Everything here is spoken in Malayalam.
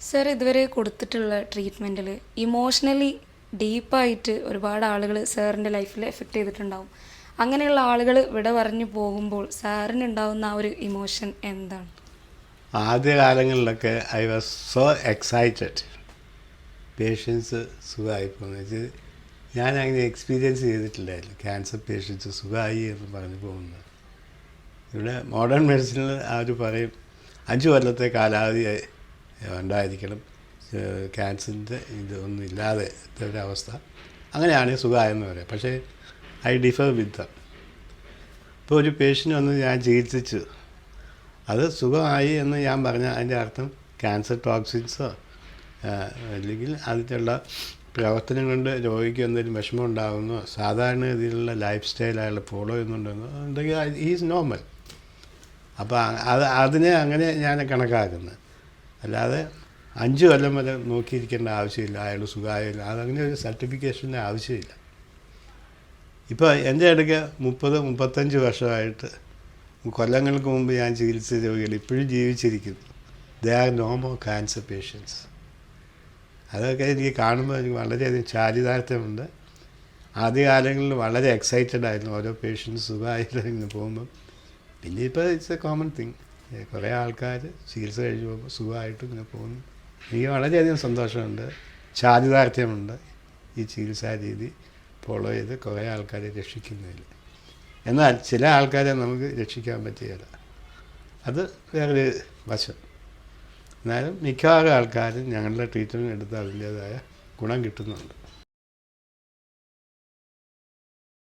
സർ ഇതുവരെ കൊടുത്തിട്ടുള്ള ട്രീറ്റ്മെൻറ്റിൽ ഇമോഷണലി ഡീപ്പായിട്ട് ഒരുപാട് ആളുകൾ സാറിൻ്റെ ലൈഫിൽ എഫക്റ്റ് ചെയ്തിട്ടുണ്ടാവും. അങ്ങനെയുള്ള ആളുകൾ വിട പറഞ്ഞു പോകുമ്പോൾ സാറിന് ഉണ്ടാകുന്ന ആ ഒരു ഇമോഷൻ എന്താണ്? ആദ്യ കാലങ്ങളിലൊക്കെ I was so excited. Patients സുഖമായി പോകുന്നത് ഞാൻ അങ്ങനെ എക്സ്പീരിയൻസ് ചെയ്തിട്ടില്ലായിരുന്നു. ക്യാൻസർ പേഷ്യൻസ് സുഖമായി എന്ന് പറഞ്ഞു പോകുന്നത്. ഇവിടെ മോഡേൺ മെഡിസിനിൽ അവർ പറയും 5 കൊല്ലത്തെ കാലാവധി ഉണ്ടായിരിക്കണം ക്യാൻസറിൻ്റെ ഇതൊന്നും ഇല്ലാതെ ഒരവസ്ഥ. അങ്ങനെയാണ് സുഖമായെന്ന് പറയാം. പക്ഷേ ഐ ഡിഫർ വിത്ത് ദം. ഇപ്പോൾ ഒരു പേഷ്യൻ്റ് വന്ന് ഞാൻ ചികിത്സിച്ചു, അത് സുഖമായി എന്ന് ഞാൻ പറഞ്ഞാൽ അതിൻ്റെ അർത്ഥം ക്യാൻസർ ടോക്സിൻസോ അല്ലെങ്കിൽ അതിനുള്ള പ്രവർത്തനം കൊണ്ട് രോഗിക്ക് എന്തെങ്കിലും വിഷമം ഉണ്ടാകുന്നോ സാധാരണ രീതിയിലുള്ള ലൈഫ് സ്റ്റൈൽ അയാൾ ഫോളോ ചെയ്യുന്നുണ്ടെന്നോ ഉണ്ടെങ്കിൽ ഈസ് നോർമൽ. അപ്പോൾ അതിനെ അങ്ങനെ ഞാൻ കണക്കാക്കുന്നത്. അല്ലാതെ 5 കൊല്ലം വരെ നോക്കിയിരിക്കേണ്ട ആവശ്യമില്ല, അയാൾ സുഖമായില്ല, അതങ്ങനെ ഒരു സർട്ടിഫിക്കേഷൻ്റെ ആവശ്യമില്ല. ഇപ്പോൾ എൻ്റെ അടുക്ക 30-35 വർഷമായിട്ട് കൊല്ലങ്ങൾക്ക് മുമ്പ് ഞാൻ ചികിത്സിച്ച രോഗികൾ ഇപ്പോഴും ജീവിച്ചിരിക്കുന്നു. They are no more cancer patients. അതൊക്കെ എനിക്ക് കാണുമ്പോൾ എനിക്ക് വളരെയധികം ചാരിതാർത്ഥ്യമുണ്ട്. ആദ്യകാലങ്ങളിൽ വളരെ എക്സൈറ്റഡ് ആയിരുന്നു ഓരോ പേഷ്യൻസ് സുഖമായിട്ട് ഇങ്ങനെ പോകുമ്പം. പിന്നെ ഇപ്പോൾ ഇറ്റ്സ് എ കോമൺ തിങ്. കുറേ ആൾക്കാർ ചികിത്സ കഴിഞ്ഞ് പോകുമ്പോൾ സുഖമായിട്ട് ഇങ്ങനെ പോകുന്നു. എനിക്ക് വളരെയധികം സന്തോഷമുണ്ട്, ചാരിതാർത്ഥ്യമുണ്ട് ഈ ചികിത്സാ രീതി ഫോളോ ചെയ്ത് കുറേ ആൾക്കാരെ രക്ഷിക്കുന്നതിൽ. എന്നാൽ ചില ആൾക്കാരെ നമുക്ക് രക്ഷിക്കാൻ പറ്റുകയില്ല, അത് വേറൊരു വശം. എന്നാലും മിക്കവാറും ആൾക്കാരും ഞങ്ങളുടെ ട്രീറ്റ്മെൻറ്റ് എടുത്ത് അതിൻ്റേതായ ഗുണം കിട്ടുന്നുണ്ട്.